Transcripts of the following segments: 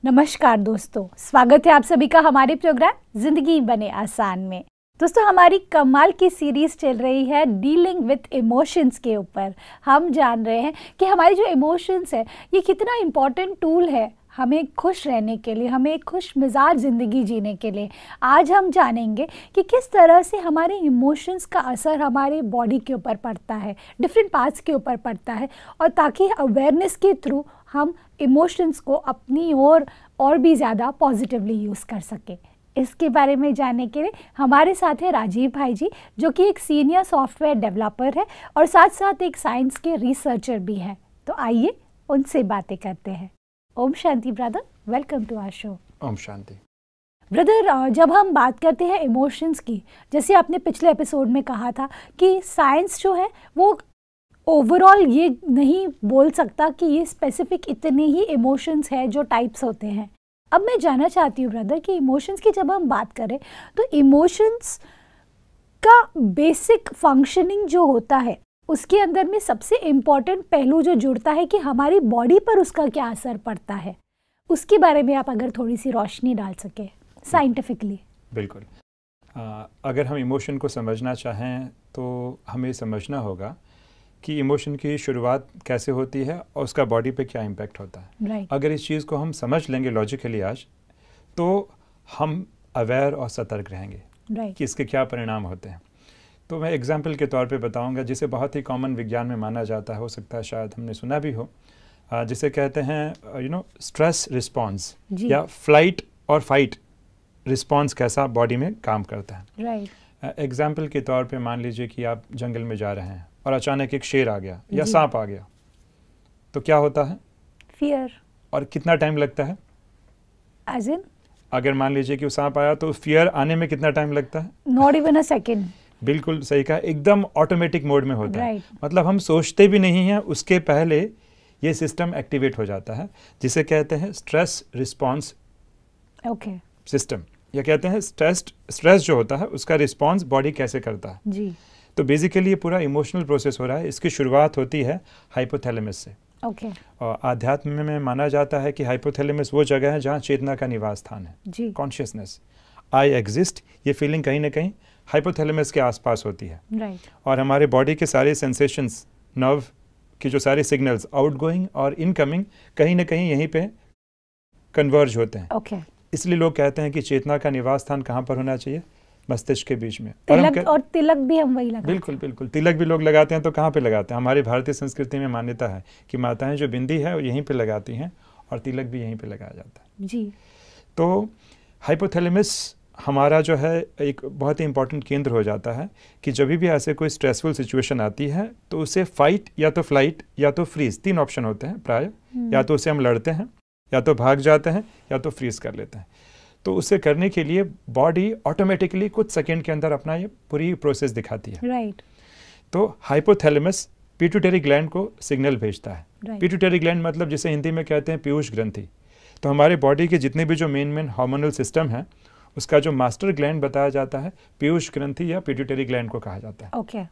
नमस्कार दोस्तों, स्वागत है आप सभी का हमारे प्रोग्राम जिंदगी बने आसान में। दोस्तों, हमारी कमाल की सीरीज चल रही है डीलिंग विथ इमोशंस के ऊपर। हम जान रहे हैं कि हमारे जो इमोशंस है ये कितना इम्पोर्टेंट टूल है हमें खुश रहने के लिए, हमें एक खुश मिजाज ज़िंदगी जीने के लिए। आज हम जानेंगे कि किस तरह से हमारे इमोशंस का असर हमारे बॉडी के ऊपर पड़ता है, डिफरेंट पार्ट्स के ऊपर पड़ता है, और ताकि अवेयरनेस के थ्रू हम इमोशंस को अपनी ओर और भी ज़्यादा पॉजिटिवली यूज़ कर सकें। इसके बारे में जानने के लिए हमारे साथ है राजीव भाई जी, जो कि एक सीनियर सॉफ्टवेयर डेवलपर है और साथ साथ एक साइंस के रिसर्चर भी है। तो आइए उनसे बातें करते हैं। ओम शांति brother, welcome to our show. ओम शांति ब्रदर, जब हम बात करते हैं इमोशंस की, जैसे आपने पिछले एपिसोड में कहा था कि साइंस जो है वो ओवरऑल ये नहीं बोल सकता कि ये स्पेसिफिक इतने ही इमोशंस है जो टाइप्स होते हैं। अब मैं जानना चाहती हूँ ब्रदर कि इमोशंस की जब हम बात करें तो इमोशंस का बेसिक फंक्शनिंग जो होता है उसके अंदर में सबसे इम्पॉर्टेंट पहलू जो जुड़ता है कि हमारी बॉडी पर उसका क्या असर पड़ता है, उसके बारे में आप अगर थोड़ी सी रोशनी डाल सके साइंटिफिकली। बिल्कुल। अगर हम इमोशन को समझना चाहें तो हमें समझना होगा कि इमोशन की शुरुआत कैसे होती है और उसका बॉडी पे क्या इम्पैक्ट होता है। Right. अगर इस चीज़ को हम समझ लेंगे लॉजिकली आज, तो हम अवेयर और सतर्क रहेंगे Right. कि इसके क्या परिणाम होते हैं। तो मैं एग्जाम्पल के तौर पे बताऊंगा जिसे बहुत ही कॉमन विज्ञान में माना जाता है, हो सकता है शायद हमने सुना भी हो, जिसे कहते हैं स्ट्रेस रिस्पॉन्स या फ्लाइट और फाइट रिस्पॉन्स कैसा बॉडी में काम करता है। Right. एग्जाम्पल के तौर पे मान लीजिए कि आप जंगल में जा रहे हैं और अचानक एक शेर आ गया या सांप आ गया, तो क्या होता है? फियर। और कितना टाइम लगता है? As in? अगर मान लीजिए कि वो सांप आया तो फियर आने में कितना टाइम लगता है? Not even a second. बिल्कुल सही कहा, एकदम ऑटोमेटिक मोड में होता है। Right. मतलब हम सोचते भी नहीं हैं, उसके पहले ये सिस्टम एक्टिवेट हो जाता है, जिसे कहते हैं स्ट्रेस रिस्पॉन्स सिस्टम, या कहते हैं स्ट्रेस जो होता है उसका रिस्पॉन्स बॉडी कैसे करता है जी। तो बेसिकली ये पूरा इमोशनल प्रोसेस हो रहा है। इसकी शुरुआत होती है हाइपोथैलेमस से। और आध्यात्म में माना जाता है कि हाइपोथैलेमस वो जगह है जहाँ चेतना का निवास स्थान है, कॉन्शियसनेस, आई एग्जिस्ट, ये फीलिंग कहीं ना कहीं हाइपोथैलेमस के आसपास होती है। Right. और हमारे बॉडी के सारे सेंसेशंस, नर्व के जो सारे सिग्नल्स आउटगोइंग और इनकमिंग कहीं ना कहीं यहीं पे कन्वर्ज होते हैं। इसलिए लोग कहते हैं कि चेतना का निवास स्थान कहाँ पर होना चाहिए? मस्तिष्क के बीच में। और तिलक भी हम वही लगाते हैं। बिल्कुल बिल्कुल, तिलक भी लोग लगाते हैं। तो कहाँ पे लगाते हैं? हमारी भारतीय संस्कृति में मान्यता है कि माताएं जो बिंदी है वो यहीं पे लगाती हैं और तिलक भी यहीं पे लगाया जाता है जी। तो हाइपोथैलेमस हमारा जो है एक बहुत ही इंपॉर्टेंट केंद्र हो जाता है कि जब भी ऐसे कोई स्ट्रेसफुल सिचुएशन आती है तो उसे फाइट या तो फ्लाइट या तो फ्रीज, 3 ऑप्शन होते हैं प्राय। या तो उसे हम लड़ते हैं, या तो भाग जाते हैं, या तो फ्रीज कर लेते हैं। तो उसे करने के लिए बॉडी ऑटोमेटिकली कुछ सेकंड के अंदर अपना ये पूरी प्रोसेस दिखाती है। Right. तो हाइपोथैलेमस पिट्यूटरी ग्लैंड को सिग्नल भेजता है। Right. पिट्यूटरी ग्लैंड मतलब जिसे हिंदी में कहते हैं पीयूष ग्रंथि। तो हमारे बॉडी के जितने भी जो मेन हार्मोनल सिस्टम है उसका जो मास्टर ग्लैंड बताया जाता है पीयूष ग्रंथि या पिट्यूटरी ग्लैंड को कहा जाता है। Okay.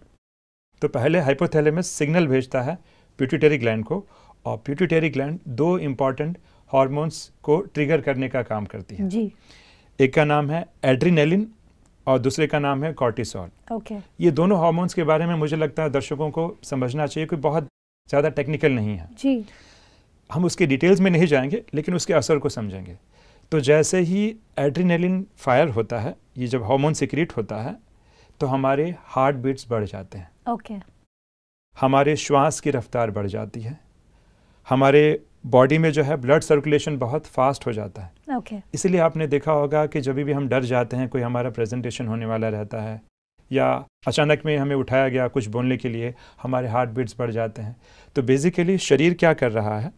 तो पहले हाइपोथैलेमस सिग्नल भेजता है पिट्यूटरी ग्लैंड को, और पिट्यूटरी ग्लैंड 2 इंपॉर्टेंट हार्मोन्स को ट्रिगर करने का काम करती है जी। एक का नाम है एड्रिनेलिन और दूसरे का नाम है कॉर्टिसोल। ये दोनों हार्मोन्स के बारे में मुझे लगता है दर्शकों को समझना चाहिए, कोई बहुत ज़्यादा टेक्निकल नहीं है जी। हम उसके डिटेल्स में नहीं जाएंगे, लेकिन उसके असर को समझेंगे। तो जैसे ही एड्रिनेलिन फायर होता है, ये जब हार्मोन सिक्रीट होता है, तो हमारे हार्ट बीट्स बढ़ जाते हैं। हमारे श्वास की रफ्तार बढ़ जाती है, हमारे बॉडी में जो है ब्लड सर्कुलेशन बहुत फास्ट हो जाता है। इसलिए आपने देखा होगा कि जब भी हम डर जाते हैं, कोई हमारा प्रेजेंटेशन होने वाला रहता है या अचानक में हमें उठाया गया कुछ बोलने के लिए, हमारे हार्ट बीट्स बढ़ जाते हैं। तो बेसिकली शरीर क्या कर रहा है,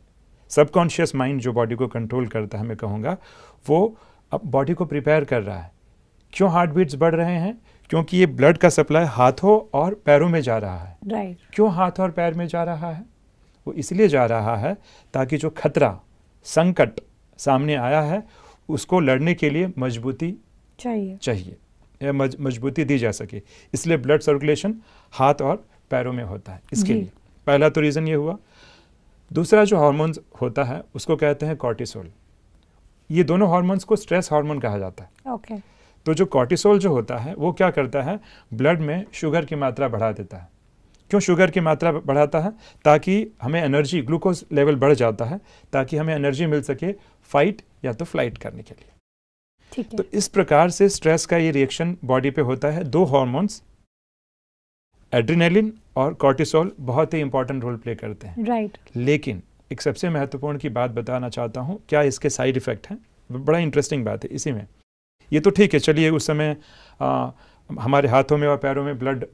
सबकॉन्शियस माइंड जो बॉडी को कंट्रोल करता है, मैं कहूँगा वो अब बॉडी को प्रिपेयर कर रहा है। क्यों हार्ट बीट्स बढ़ रहे हैं? क्योंकि ये ब्लड का सप्लाई हाथों और पैरों में जा रहा है। Right. क्यों हाथ और पैर में जा रहा है? वो इसलिए जा रहा है ताकि जो खतरा, संकट सामने आया है उसको लड़ने के लिए मजबूती चाहिए या मजबूती दी जा सके। इसलिए ब्लड सर्कुलेशन हाथ और पैरों में होता है। इसके लिए पहला तो रीज़न ये हुआ। दूसरा जो हार्मोन होता है उसको कहते हैं कॉर्टिसोल। ये दोनों हार्मोन्स को स्ट्रेस हार्मोन कहा जाता है। ओके। तो जो कॉर्टिसोल जो होता है वो क्या करता है, ब्लड में शुगर की मात्रा बढ़ा देता है। क्यों शुगर की मात्रा बढ़ाता है? ताकि हमें एनर्जी, ग्लूकोज लेवल बढ़ जाता है ताकि हमें एनर्जी मिल सके फाइट या तो फ्लाइट करने के लिए। ठीक है। तो इस प्रकार से स्ट्रेस का ये रिएक्शन बॉडी पे होता है। दो हार्मोन्स एड्रेनालिन और कॉर्टिसोल बहुत ही इंपॉर्टेंट रोल प्ले करते हैं। राइट। लेकिन एक सबसे महत्वपूर्ण की बात बताना चाहता हूँ, क्या इसके साइड इफेक्ट हैं। बड़ा इंटरेस्टिंग बात है इसी में। ये तो ठीक है, चलिए उस समय हमारे हाथों में और पैरों में ब्लड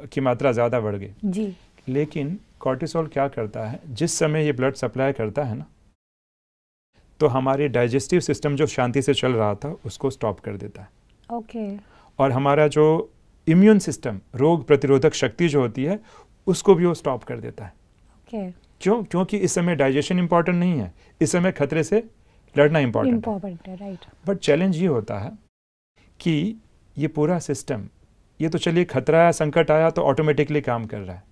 की मात्रा ज़्यादा बढ़ गई जी। लेकिन कॉर्टिसोल क्या करता है, जिस समय ये ब्लड सप्लाई करता है ना, तो हमारे डाइजेस्टिव सिस्टम जो शांति से चल रहा था उसको स्टॉप कर देता है। ओके। और हमारा जो इम्यून सिस्टम, रोग प्रतिरोधक शक्ति जो होती है, उसको भी वो स्टॉप कर देता है। ओके। क्यों? क्योंकि इस समय डाइजेशन इंपॉर्टेंट नहीं है, इस समय खतरे से लड़ना इंपॉर्टेंट है। राइट। बट चैलेंज ये होता है कि ये पूरा सिस्टम, ये तो चलिए खतरा या संकट आया तो ऑटोमेटिकली काम कर रहा है,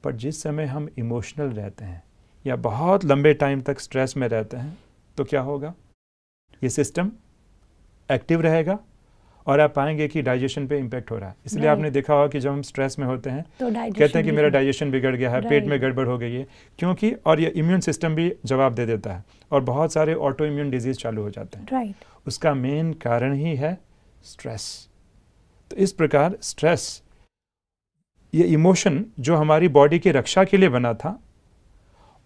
पर जिस समय हम इमोशनल रहते हैं या बहुत लंबे टाइम तक स्ट्रेस में रहते हैं तो क्या होगा, ये सिस्टम एक्टिव रहेगा और आप पाएंगे कि डाइजेशन पे इम्पैक्ट हो रहा है। इसलिए आपने देखा होगा कि जब हम स्ट्रेस में होते हैं तो कहते हैं कि मेरा डाइजेशन बिगड़ गया है, पेट में गड़बड़ हो गई है, क्योंकि और ये इम्यून सिस्टम भी जवाब दे देता है और बहुत सारे ऑटो इम्यून डिजीज चालू हो जाते हैं। राइट। उसका मेन कारण ही है स्ट्रेस। तो इस प्रकार स्ट्रेस, ये इमोशन जो हमारी बॉडी की रक्षा के लिए बना था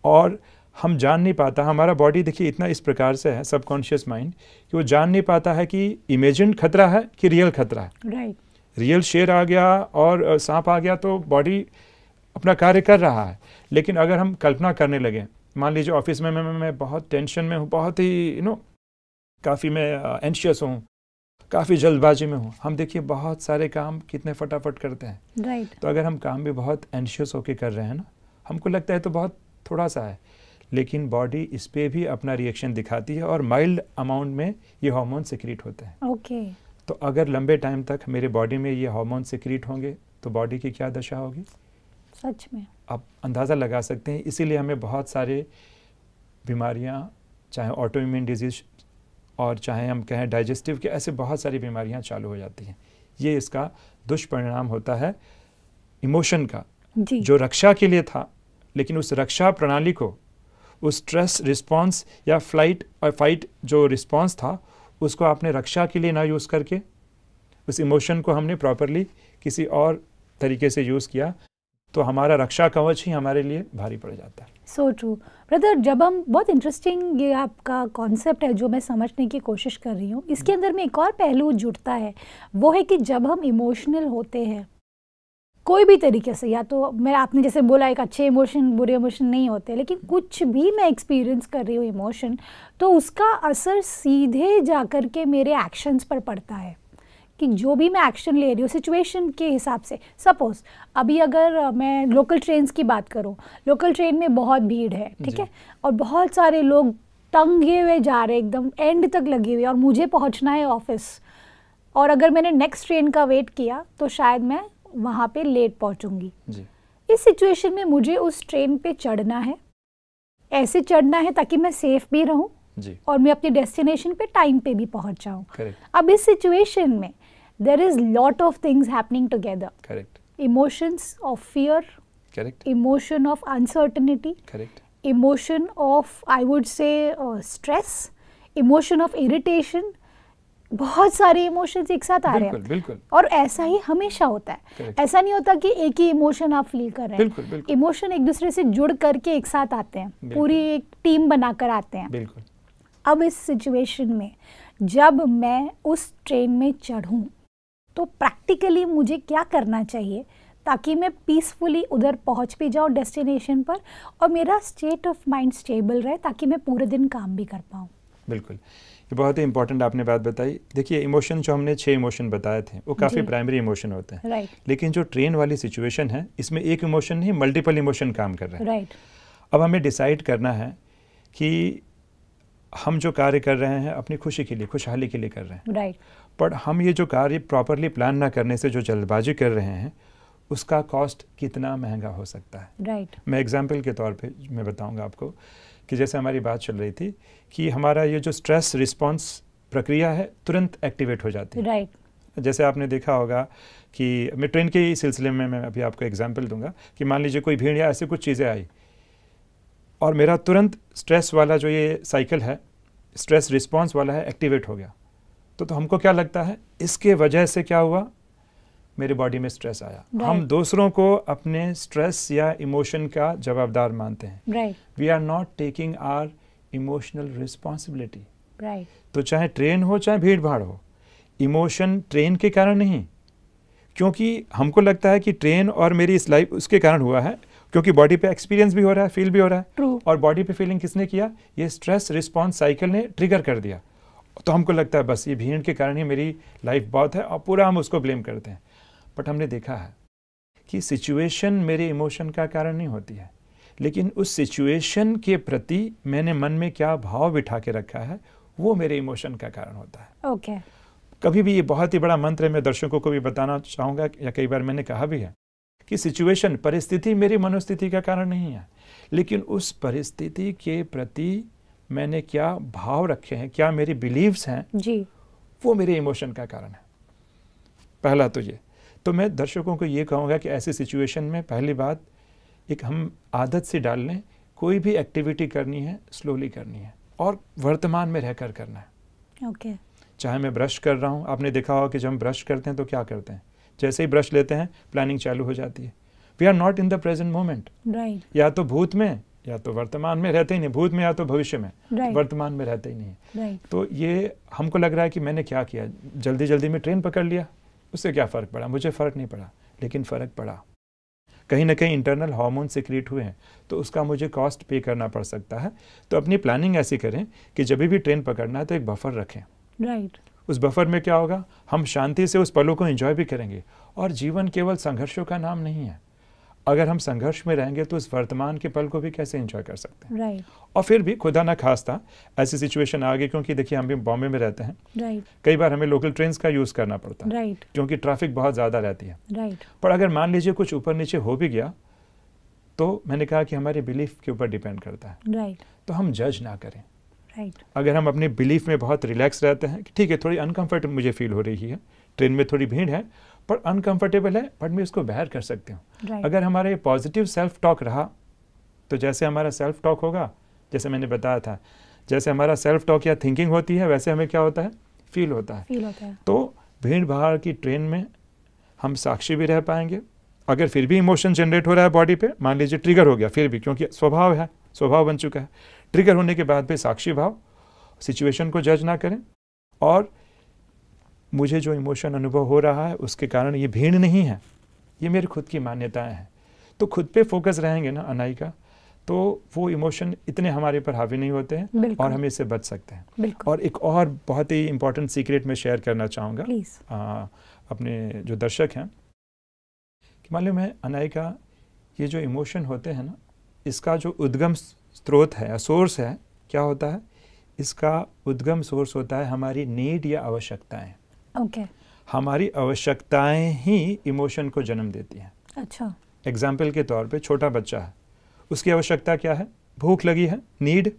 और हम जान नहीं पाता, हमारा बॉडी देखिए इतना इस प्रकार से है, सबकॉन्शियस माइंड, कि वो जान नहीं पाता है कि इमेजिन खतरा है कि रियल खतरा है। राइट। रियल शेर आ गया और सांप आ गया तो बॉडी अपना कार्य कर रहा है, लेकिन अगर हम कल्पना करने लगे, मान लीजिए ऑफिस में मैं बहुत टेंशन में हूँ, बहुत ही काफ़ी मैं एंशियस हूँ, काफ़ी जल्दबाजी में हूँ, हम देखिए बहुत सारे काम कितने फटाफट करते हैं। राइट। तो अगर हम काम भी बहुत एंशियस होकर कर रहे हैं ना, हमको लगता है तो बहुत थोड़ा सा है, लेकिन बॉडी इस पे भी अपना रिएक्शन दिखाती है और माइल्ड अमाउंट में ये हार्मोन सिक्रीट होते हैं। ओके। तो अगर लंबे टाइम तक मेरे बॉडी में ये हार्मोन सिक्रीट होंगे तो बॉडी की क्या दशा होगी, सच में आप अंदाज़ा लगा सकते हैं। इसीलिए हमें बहुत सारे बीमारियां, चाहे ऑटो इम्यून डिजीज और चाहे हम कहें डाइजेस्टिव के, ऐसे बहुत सारी बीमारियां चालू हो जाती हैं। ये इसका दुष्परिणाम होता है इमोशन का, जो रक्षा के लिए था, लेकिन उस रक्षा प्रणाली को, उस स्ट्रेस रिस्पॉन्स या फ्लाइट और फाइट जो रिस्पॉन्स था, उसको आपने रक्षा के लिए ना यूज़ करके उस इमोशन को हमने प्रॉपरली किसी और तरीके से यूज़ किया, तो हमारा रक्षा कवच ही हमारे लिए भारी पड़ जाता है। So true brother. जब हम, बहुत इंटरेस्टिंग ये आपका कॉन्सेप्ट है जो मैं समझने की कोशिश कर रही हूँ, इसके अंदर में एक और पहलू जुड़ता है, वो है कि जब हम इमोशनल होते हैं कोई भी तरीके से, या तो मैं, आपने जैसे बोला एक अच्छे इमोशन बुरे इमोशन नहीं होते, लेकिन कुछ भी मैं एक्सपीरियंस कर रही हूँ इमोशन, तो उसका असर सीधे जा कर के मेरे एक्शंस पर पड़ता है कि जो भी मैं एक्शन ले रही हूँ सिचुएशन के हिसाब से। सपोज अभी अगर मैं लोकल ट्रेन्स की बात करूँ, लोकल ट्रेन में बहुत भीड़ है, ठीक है, और बहुत सारे लोग टंगे हुए जा रहे हैं, एकदम एंड तक लगे हुए, और मुझे पहुँचना है ऑफिस, और अगर मैंने नेक्स्ट ट्रेन का वेट किया तो शायद मैं वहाँ पे लेट पहुँचूंगी। इस सिचुएशन में मुझे उस ट्रेन पे चढ़ना है, ऐसे चढ़ना है ताकि मैं सेफ भी रहूँ और मैं अपने डेस्टिनेशन पे टाइम पे भी पहुँच जाऊँ। अब इस सिचुएशन में there is lot of things happening together. Correct. Emotions of fear. Correct. Emotion of uncertainty. Correct. Emotion of, I would say, stress. Emotion of irritation. बहुत सारे इमोशंस एक साथ आ रहे हैं। बिल्कुल। और ऐसा ही हमेशा होता है। Correct. ऐसा नहीं होता कि एक ही इमोशन आप फील कर रहे हैं। बिल्कुल। इमोशन एक दूसरे से जुड़ करके एक साथ आते हैं, पूरी एक टीम बनाकर आते हैं। बिल्कुल। अब इस सिचुएशन में जब मैं उस ट्रेन में चढ़ूं तो प्रैक्टिकली मुझे क्या करना चाहिए ताकि मैं पीसफुली उधर पहुंच भी जाऊं डेस्टिनेशन पर, और मेरा स्टेट ऑफ माइंड स्टेबल रहे ताकि मैं पूरे दिन काम भी कर पाऊं। बिल्कुल, ये बहुत ही इंपॉर्टेंट आपने बात बताई। देखिए इमोशन जो हमने 6 इमोशन बताए थे वो काफ़ी प्राइमरी इमोशन होते हैं। राइट। लेकिन जो ट्रेन वाली सिचुएशन है इसमें एक इमोशन नहीं, मल्टीपल इमोशन काम कर रहे हैं। राइट। अब हमें डिसाइड करना है कि हम जो कार्य कर रहे हैं अपनी खुशी के लिए, खुशहाली के लिए कर रहे हैं। राइट। पर हम ये जो कार्य प्रॉपरली प्लान ना करने से जो जल्दबाजी कर रहे हैं उसका कॉस्ट कितना महंगा हो सकता है। राइट। मैं एग्जाम्पल के तौर पे मैं बताऊंगा आपको कि जैसे हमारी बात चल रही थी कि हमारा ये जो स्ट्रेस रिस्पॉन्स प्रक्रिया है तुरंत एक्टिवेट हो जाती है। राइट। जैसे आपने देखा होगा कि मैं ट्रेन के ही सिलसिले में मैं अभी आपको एग्जाम्पल दूंगा कि मान लीजिए कोई भीड़ या ऐसे कुछ चीज़ें आई और मेरा तुरंत स्ट्रेस वाला जो ये साइकिल है, स्ट्रेस रिस्पॉन्स वाला है, एक्टिवेट हो गया, तो हमको क्या लगता है इसके वजह से क्या हुआ, मेरे बॉडी में स्ट्रेस आया। हम दूसरों को अपने स्ट्रेस या इमोशन का जवाबदार मानते हैं। We are not taking our emotional responsibility. तो चाहे ट्रेन हो चाहे भीड़ भाड़ हो, इमोशन ट्रेन के कारण नहीं, क्योंकि हमको लगता है कि ट्रेन और मेरी इस लाइफ उसके कारण हुआ है, क्योंकि बॉडी पे एक्सपीरियंस भी हो रहा है, फील भी हो रहा है। True. और बॉडी पे फीलिंग किसने किया, ये स्ट्रेस रिस्पॉन्स साइकिल ने ट्रिगर कर दिया। तो हमको लगता है बस ये भीड़ के कारण ही मेरी लाइफ बहुत है और पूरा हम उसको ब्लेम करते हैं। बट हमने देखा है कि सिचुएशन मेरे इमोशन का कारण नहीं होती है, लेकिन उस सिचुएशन के प्रति मैंने मन में क्या भाव बिठा के रखा है वो मेरे इमोशन का कारण होता है। ओके। कभी भी ये बहुत ही बड़ा मंत्र है, मैं दर्शकों को भी बताना चाहूँगा, या कई बार मैंने कहा भी है कि सिचुएशन, परिस्थिति मेरी मनोस्थिति का कारण नहीं है, लेकिन उस परिस्थिति के प्रति मैंने क्या भाव रखे हैं, क्या मेरी बिलीव्स हैं जी, वो मेरे इमोशन का कारण है। पहला तो ये। तो मैं दर्शकों को ये कहूँगा कि ऐसी सिचुएशन में पहली बात एक हम आदत से डाल लें, कोई भी एक्टिविटी करनी है स्लोली करनी है और वर्तमान में रहकर करना है। ओके। चाहे मैं ब्रश कर रहा हूँ, आपने देखा होगा कि जब हम ब्रश करते हैं तो क्या करते हैं, जैसे ही ब्रश लेते हैं प्लानिंग चालू हो जाती है। We are not in the present moment. Right. या तो भूत में या तो वर्तमान में रहते ही नहीं, भूत में या तो भविष्य में, वर्तमान में रहते ही नहीं। तो ये हमको लग रहा है कि मैंने क्या किया, जल्दी जल्दी में ट्रेन पकड़ लिया, उससे क्या फ़र्क पड़ा, मुझे फ़र्क नहीं पड़ा, लेकिन फ़र्क पड़ा। कहीं ना कहीं इंटरनल हार्मोन सिक्रीट हुए हैं, तो उसका मुझे कॉस्ट पे करना पड़ सकता है। तो अपनी प्लानिंग ऐसी करें कि जब भी ट्रेन पकड़ना है तो एक बफर रखें। राइट। उस बफर में क्या होगा, हम शांति से उस पलों को एंजॉय भी करेंगे। और जीवन केवल संघर्षों का नाम नहीं है। अगर हम संघर्ष में रहेंगे तो उस वर्तमान के पल को भी कैसे एंजॉय कर सकते हैं। राइट। और फिर भी खुदा ना खास्ता ऐसी सिचुएशन आ गई, क्योंकि देखिए हम भी बॉम्बे में रहते हैं। राइट। कई बार हमें लोकल ट्रेन्स का यूज़ करना पड़ता है। राइट। क्योंकि ट्रैफिक बहुत ज़्यादा रहती है। राइट। पर अगर मान लीजिए कुछ ऊपर नीचे हो भी गया, तो मैंने कहा कि हमारे बिलीफ के ऊपर डिपेंड करता है। राइट। तो हम जज ना करें। राइट। अगर हम अपने बिलीफ में बहुत रिलैक्स रहते हैं कि ठीक है, थोड़ी अनकंफर्टेबल मुझे फील हो रही है, ट्रेन में थोड़ी भीड़ है, पर अनकंफर्टेबल है, बट मैं इसको बेयर कर सकती हूँ। अगर हमारे पॉजिटिव सेल्फ टॉक रहा, तो जैसे हमारा सेल्फ टॉक होगा, जैसे मैंने बताया था, जैसे हमारा सेल्फ टॉक या थिंकिंग होती है, वैसे हमें क्या होता है, फील होता है। तो भीड़ भाड़ की ट्रेन में हम साक्षी भी रह पाएंगे। अगर फिर भी इमोशन जनरेट हो रहा है बॉडी पे, मान लीजिए ट्रिगर हो गया, फिर भी क्योंकि स्वभाव है, स्वभाव बन चुका है, ट्रिगर होने के बाद भी साक्षी भाव, सिचुएशन को जज ना करें। और मुझे जो इमोशन अनुभव हो रहा है उसके कारण ये भीड़ नहीं है, ये मेरी खुद की मान्यताएं हैं। तो खुद पे फोकस रहेंगे ना अनायिका, तो वो इमोशन इतने हमारे पर हावी नहीं होते हैं और हम इससे बच सकते हैं। और एक और बहुत ही इंपॉर्टेंट सीक्रेट मैं शेयर करना चाहूँगा अपने जो दर्शक हैं, कि मालूम है अनायिका, ये जो इमोशन होते हैं ना, इसका जो उद्गम स्रोत है या सोर्स है, क्या होता है, इसका उद्गम सोर्स होता है हमारी नीड या आवश्यकताएं। ओके। हमारी आवश्यकताएं ही इमोशन को जन्म देती हैं। अच्छा। एग्जाम्पल के तौर पे छोटा बच्चा है, उसकी आवश्यकता क्या है, भूख लगी है, नीड।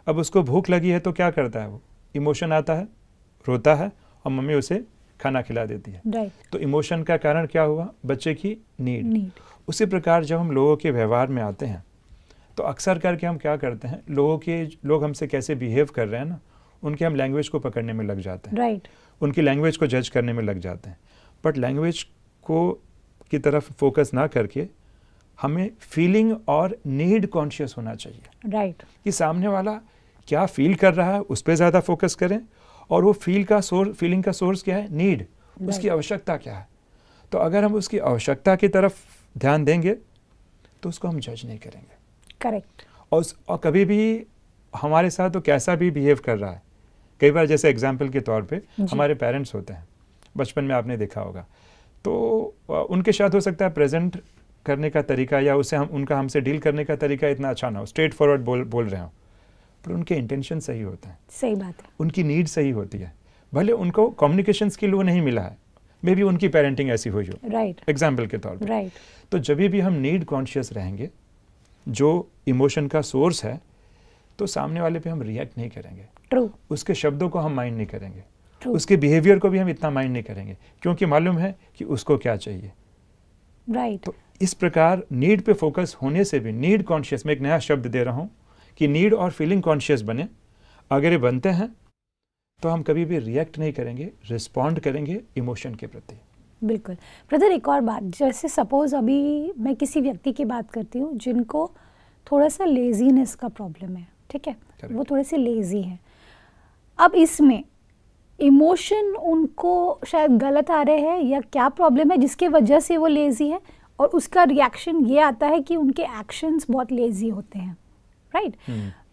अब उसको भूख लगी है तो क्या करता है, वो इमोशन आता है, रोता है और मम्मी उसे खाना खिला देती है। राइट। तो इमोशन का कारण क्या हुआ, बच्चे की नीड। उसी प्रकार जब हम लोगों के व्यवहार में आते हैं तो अक्सर करके हम क्या करते हैं, लोग हमसे कैसे बिहेव कर रहे हैं ना, उनके हम लैंग्वेज को पकड़ने में लग जाते हैं। राइट। उनकी लैंग्वेज को जज करने में लग जाते हैं। बट लैंग्वेज को की तरफ फोकस ना करके हमें फीलिंग और नीड कॉन्शियस होना चाहिए। राइट। कि सामने वाला क्या फील कर रहा है उस पर ज़्यादा फोकस करें, और वो फीलिंग का सोर्स क्या है, नीड, उसकी आवश्यकता क्या है। तो अगर हम उसकी आवश्यकता की तरफ ध्यान देंगे तो उसको हम जज नहीं करेंगे। करेक्ट। और कभी भी हमारे साथ तो कैसा भी बिहेव कर रहा है, कई बार जैसे एग्जाम्पल के तौर पे हमारे पेरेंट्स होते हैं, बचपन में आपने देखा होगा, तो उनके साथ हो सकता है प्रेजेंट करने का तरीका या उनका हमसे डील करने का तरीका इतना अच्छा ना हो, स्ट्रेट फॉरवर्ड बोल रहे हो, पर उनके इंटेंशन सही होते हैं। सही बात है। उनकी नीड सही होती है, भले उनको कम्युनिकेशन स्किल वो नहीं मिला है, मे बी उनकी पेरेंटिंग ऐसी हुई हो, राइट, एग्जाम्पल के तौर पर। राइट। तो जब भी हम नीड कॉन्शियस रहेंगे, जो इमोशन का सोर्स है, तो सामने वाले पे हम रिएक्ट नहीं करेंगे। ट्रू। उसके शब्दों को हम माइंड नहीं करेंगे, True. उसके बिहेवियर को भी हम इतना माइंड नहीं करेंगे, क्योंकि मालूम है कि उसको क्या चाहिए। राइट। तो इस प्रकार नीड पे फोकस होने से भी, नीड कॉन्शियस, मैं एक नया शब्द दे रहा हूँ कि नीड और फीलिंग कॉन्शियस बने। अगर ये बनते हैं तो हम कभी भी रिएक्ट नहीं करेंगे, रिस्पॉन्ड करेंगे इमोशन के प्रति। बिल्कुल। ब्रदर, एक और बात, जैसे सपोज अभी मैं किसी व्यक्ति की बात करती हूँ जिनको थोड़ा सा लेजीनेस का प्रॉब्लम है, ठीक है, वो थोड़े से लेजी हैं। अब इसमें इमोशन उनको शायद गलत आ रहे हैं या क्या प्रॉब्लम है जिसके वजह से वो लेजी है, और उसका रिएक्शन ये आता है कि उनके एक्शंस बहुत लेजी होते हैं, राइट?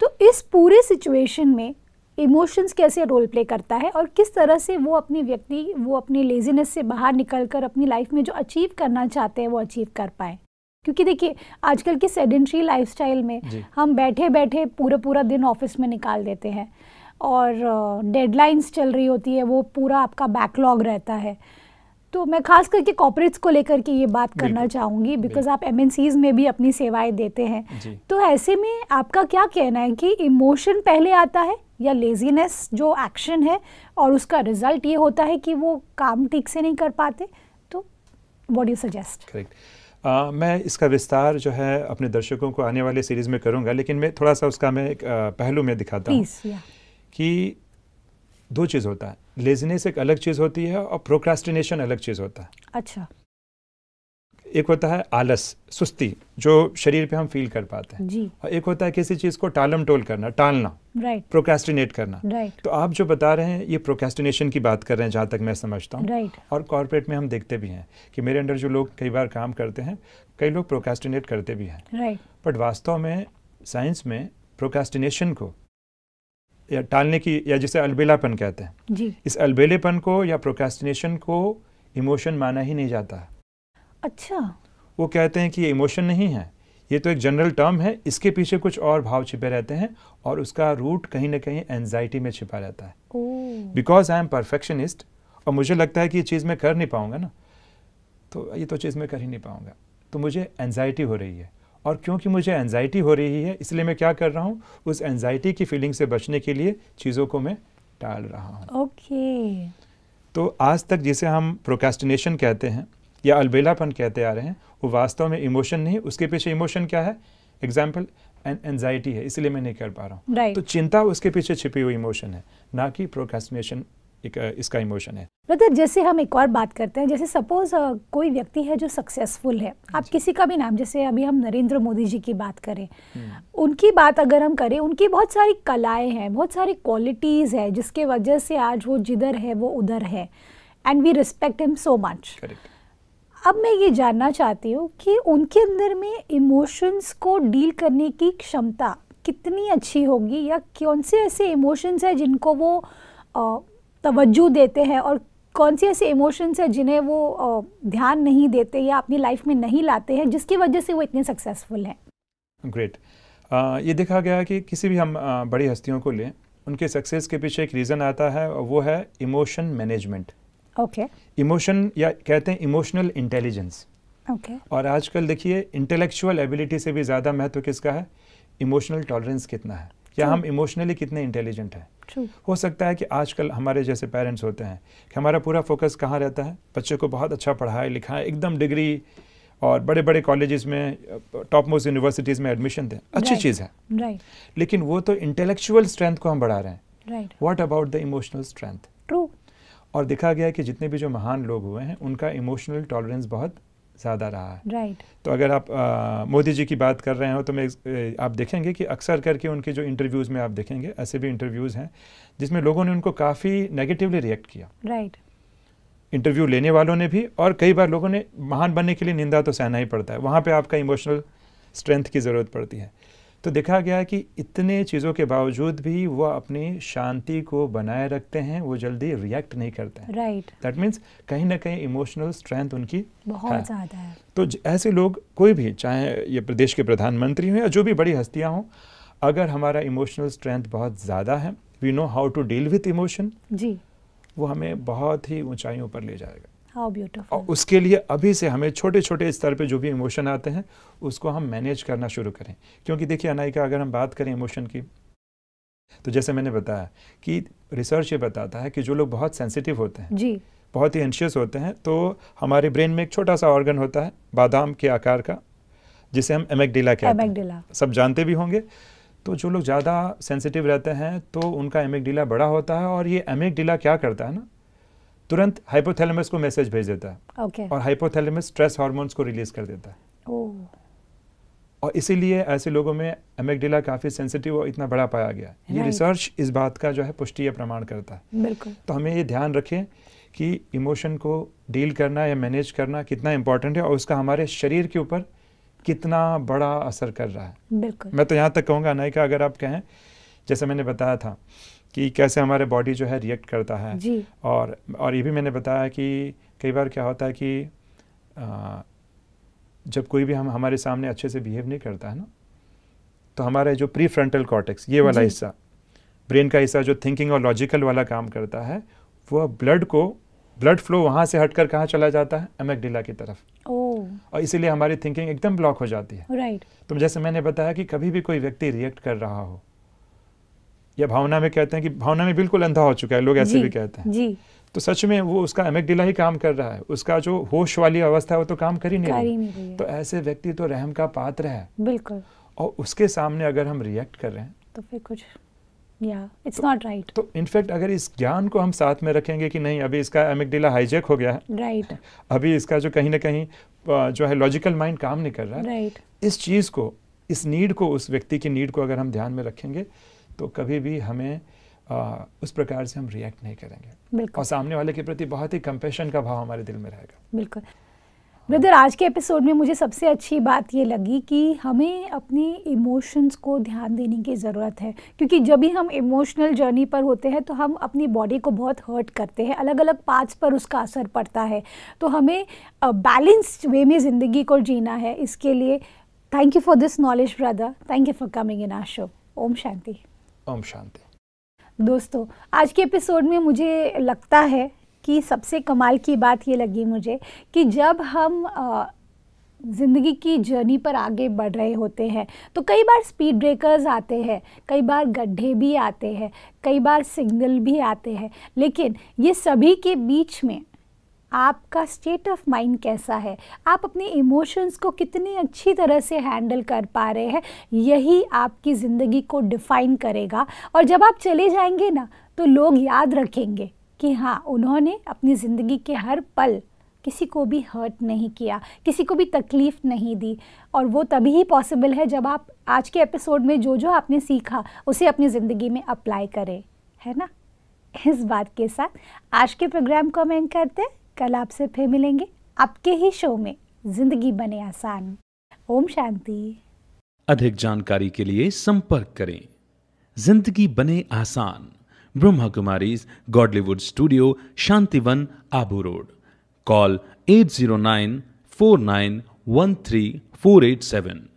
तो इस पूरे सिचुएशन में इमोशंस कैसे रोल प्ले करता है और किस तरह से वो अपनी लेजीनेस से बाहर निकलकर अपनी लाइफ में जो अचीव करना चाहते हैं वो अचीव कर पाए? क्योंकि देखिए आजकल की सेडेंट्री लाइफस्टाइल में हम बैठे बैठे पूरा दिन ऑफिस में निकाल देते हैं, और डेडलाइंस चल रही होती है, वो पूरा आपका बैकलॉग रहता है। तो मैं खास करके कॉर्पोरेट्स को लेकर के ये बात करना चाहूँगी, बिकॉज आप MNCs में भी अपनी सेवाएं देते हैं। तो ऐसे में आपका क्या कहना है कि इमोशन पहले आता है या लेजीनेस जो एक्शन है, और उसका रिजल्ट ये होता है कि वो काम ठीक से नहीं कर पाते? तो what do you suggest? Correct. मैं इसका विस्तार जो है अपने दर्शकों को आने वाले सीरीज़ में करूँगा, लेकिन मैं थोड़ा सा उसका मैं एक पहलू में दिखाता हूँ कि दो चीज़ होता है। लेजीनेस एक अलग चीज़ होती है और प्रोक्रास्टिनेशन अलग चीज़ होता है। अच्छा। एक होता है आलस, सुस्ती, जो शरीर पे हम फील कर पाते हैं जी। और एक होता है किसी चीज़ को टालम टोल करना, टालना, राइट, प्रोक्रास्टिनेट करना। राइट। तो आप जो बता रहे हैं ये प्रोक्रास्टिनेशन की बात कर रहे हैं, जहाँ तक मैं समझता हूँ। राइट। और कॉर्पोरेट में हम देखते भी हैं कि मेरे अंडर जो लोग कई बार काम करते हैं, कई लोग प्रोक्रास्टिनेट करते भी हैं। राइट। बट वास्तव में साइंस में प्रोक्रास्टिनेशन को या टालने की, या जिसे अलबेलापन कहते हैं जी, इस अलबेलेपन को या प्रोक्रास्टिनेशन को इमोशन माना ही नहीं जाता है। अच्छा। वो कहते हैं कि ये इमोशन नहीं है, ये तो एक जनरल टर्म है, इसके पीछे कुछ और भाव छिपे रहते हैं और उसका रूट कहीं ना कहीं एंजाइटी में छिपा रहता है। बिकॉज आई एम परफेक्शनिस्ट और मुझे लगता है कि ये चीज़ मैं कर नहीं पाऊंगा ना, तो ये तो चीज़ मैं कर ही नहीं पाऊंगा, तो मुझे एंजाइटी हो रही है। और क्योंकि मुझे एंजाइटी हो रही है, इसलिए मैं क्या कर रहा हूँ, उस एंजाइटी की फीलिंग से बचने के लिए चीज़ों को मैं टाल रहा हूँ। ओके। तो आज तक जिसे हम प्रोक्रास्टिनेशन कहते हैं या अलबेलापन कहते आ रहे हैं, वो वास्तव में इमोशन नहीं, उसके पीछे इमोशन क्या है? एग्जाम्पल, एंजाइटी है, इसलिए मैं नहीं कर पा रहा हूँ। Right. तो चिंता उसके पीछे छिपी हुई इमोशन है, ना कि प्रोक्रास्टिनेशन इसका इमोशन है। ब्रदर, जैसे हम एक और बात करते हैं, जैसे सपोज कोई व्यक्ति है जो सक्सेसफुल है, आप किसी का भी नाम, जैसे अभी हम नरेंद्र मोदी जी की बात करें, उनकी बात अगर हम करें, उनकी बहुत सारी कलाएं हैं, बहुत सारी क्वालिटीज़ है जिसके वजह से आज वो जिधर है वो उधर है, and we respect him so much. अब मैं ये जानना चाहती हूँ कि उनके अंदर में इमोशंस को डील करने की क्षमता कितनी अच्छी होगी, या कौन से ऐसे इमोशंस हैं जिनको वो तवज्जो देते हैं, और कौन से ऐसे इमोशंस हैं जिन्हें वो ध्यान नहीं देते या अपनी लाइफ में नहीं लाते हैं, जिसकी वजह से वो इतने सक्सेसफुल हैं? ग्रेट। ये देखा गया कि किसी भी हम बड़ी हस्तियों को लें, उनके सक्सेस के पीछे एक रीज़न आता है, और वो है इमोशन मैनेजमेंट। ओके। इमोशन, या कहते हैं इमोशनल इंटेलिजेंस। ओके। और आजकल देखिए इंटेलेक्चुअल एबिलिटी से भी ज़्यादा महत्व किसका है? इमोशनल टॉलरेंस कितना है, या हम इमोशनली कितने इंटेलिजेंट हैं। हो सकता है कि आजकल हमारे जैसे पेरेंट्स होते हैं कि हमारा पूरा फोकस कहाँ रहता है, बच्चे को बहुत अच्छा पढ़ाए लिखाए, एकदम डिग्री और बड़े बड़े कॉलेजेस में, टॉप मोस्ट यूनिवर्सिटीज़ में एडमिशन दें, अच्छी चीज़ है, लेकिन वो तो इंटेलेक्चुअल स्ट्रेंथ को हम बढ़ा रहे हैं। What about the emotional strength? True. और देखा गया कि जितने भी जो महान लोग हुए हैं, उनका इमोशनल टॉलरेंस बहुत ज़्यादा रहा है। राइट। तो अगर आप मोदी जी की बात कर रहे हो, तो आप देखेंगे कि अक्सर करके उनके जो इंटरव्यूज़ में आप देखेंगे, ऐसे भी इंटरव्यूज़ हैं जिसमें लोगों ने उनको काफ़ी नेगेटिवली रिएक्ट किया। राइट। इंटरव्यू लेने वालों ने भी, और कई बार लोगों ने, महान बनने के लिए निंदा तो सहना ही पड़ता है, वहाँ पे आपका इमोशनल स्ट्रेंथ की ज़रूरत पड़ती है। तो देखा गया कि इतने चीज़ों के बावजूद भी वो अपनी शांति को बनाए रखते हैं, वो जल्दी रिएक्ट नहीं करते हैं। राइट। दैट मीन्स कहीं ना कहीं इमोशनल स्ट्रेंथ उनकी बहुत ज़्यादा है। तो ऐसे लोग, कोई भी, चाहे ये प्रदेश के प्रधानमंत्री हों या जो भी बड़ी हस्तियां हों, अगर हमारा इमोशनल स्ट्रेंथ बहुत ज़्यादा है, we know how to deal with emotion, जी, वो हमें बहुत ही ऊंचाइयों पर ले जाएगा। How beautiful. और उसके लिए अभी से हमें छोटे छोटे स्तर पे जो भी इमोशन आते हैं उसको हम मैनेज करना शुरू करें। क्योंकि देखिए अनायिका, अगर हम बात करें इमोशन की, तो जैसे मैंने बताया कि रिसर्च ये बताता है कि जो लोग बहुत सेंसिटिव होते हैं जी, बहुत ही एंशियस होते हैं, तो हमारे ब्रेन में एक छोटा सा ऑर्गन होता है बादाम के आकार का, जिसे हम एमिगडाला कहते हैं, सब जानते भी होंगे। तो जो लोग ज़्यादा सेंसिटिव रहते हैं तो उनका एमिगडाला बड़ा होता है, और ये एमिगडाला क्या करता है ना, तुरंत हाइपोथैलेमस को मैसेज भेज देता है। और हाइपोथैलेमस स्ट्रेस हार्मोन्स को रिलीज कर देता है। और इसीलिए ऐसे लोगों में एमिगडाला काफ़ी सेंसिटिव और इतना बड़ा पाया गया। ये रिसर्च इस बात का जो है पुष्टि या प्रमाण करता है। बिल्कुल। तो हमें ये ध्यान रखें कि इमोशन को डील करना या मैनेज करना कितना इंपॉर्टेंट है, और उसका हमारे शरीर के ऊपर कितना बड़ा असर कर रहा है। बिल्कुल। मैं तो यहाँ तक कहूँगा अनायिका, अगर आप कहें, जैसे मैंने बताया था कि कैसे हमारे बॉडी जो है रिएक्ट करता है जी। और ये भी मैंने बताया कि कई बार क्या होता है कि जब कोई भी हमारे सामने अच्छे से बिहेव नहीं करता है ना, तो हमारे जो प्री फ्रंटल कॉर्टेक्स, ये वाला हिस्सा, ब्रेन का हिस्सा जो थिंकिंग और लॉजिकल वाला काम करता है, वो ब्लड फ्लो वहाँ से हटकर कहाँ चला जाता है, एमिगडाला की तरफ। और इसीलिए हमारी थिंकिंग एकदम ब्लॉक हो जाती है। राइट। तो जैसे मैंने बताया कि कभी भी कोई व्यक्ति रिएक्ट कर रहा हो, या भावना में कहते हैं कि भावना में बिल्कुल अंधा हो चुका है, लोग ऐसे भी कहते हैं जी। तो सच में वो उसका एमिगडाला ही काम कर रहा है, उसका जो होश वाली अवस्था है वो तो काम कर ही नहीं रही। तो ऐसे व्यक्ति तो रहम का पात्र है। बिल्कुल। और उसके सामने अगर हम रिएक्ट कर रहे हैं तो फिर कुछ इट्स नॉट राइट। तो इनफैक्ट अगर इस ज्ञान को हम साथ में रखेंगे कि नहीं, अभी इसका एमिगडाला हाईजैक हो गया है, राइट, अभी इसका जो कहीं ना कहीं जो है लॉजिकल माइंड काम नहीं कर रहा है, राइट, इस चीज़ को, इस नीड को, उस व्यक्ति की नीड को अगर हम ध्यान में रखेंगे तो कभी भी हमें उस प्रकार से हम रिएक्ट नहीं करेंगे। और सामने वाले के प्रति बहुत ही कंपैशन का भाव हमारे दिल में रहेगा। बिल्कुल। ब्रदर, आज के एपिसोड में मुझे सबसे अच्छी बात ये लगी कि हमें अपने इमोशंस को ध्यान देने की ज़रूरत है, क्योंकि जब भी हम इमोशनल जर्नी पर होते हैं तो हम अपनी बॉडी को बहुत हर्ट करते हैं, अलग अलग पार्ट्स पर उसका असर पड़ता है। तो हमें बैलेंस्ड वे में ज़िंदगी को जीना है। इसके लिए thank you for this knowledge brother, thank you for coming in our show. ओम शांति। ओम शांति। दोस्तों, आज के एपिसोड में मुझे लगता है कि सबसे कमाल की बात ये लगी मुझे कि जब हम ज़िंदगी की जर्नी पर आगे बढ़ रहे होते हैं तो कई बार स्पीड ब्रेकर्स आते हैं, कई बार गड्ढे भी आते हैं, कई बार सिग्नल भी आते हैं, लेकिन ये सभी के बीच में आपका स्टेट ऑफ माइंड कैसा है, आप अपने इमोशंस को कितनी अच्छी तरह से हैंडल कर पा रहे हैं, यही आपकी ज़िंदगी को डिफ़ाइन करेगा। और जब आप चले जाएंगे ना तो लोग याद रखेंगे कि हाँ, उन्होंने अपनी ज़िंदगी के हर पल किसी को भी हर्ट नहीं किया, किसी को भी तकलीफ़ नहीं दी। और वो तभी ही पॉसिबल है जब आप आज के एपिसोड में जो जो आपने सीखा उसे अपनी ज़िंदगी में अप्लाई करें, है ना। इस बात के साथ आज के प्रोग्राम को हम एंड करते हैं। कल आपसे फिर मिलेंगे आपके ही शो में ज़िंदगी बने आसान। ओम शांति। अधिक जानकारी के लिए संपर्क करें। जिंदगी बने आसान, Brahma Kumaris Godlywood studio, Shantivan, Abu road. Call 80949134887।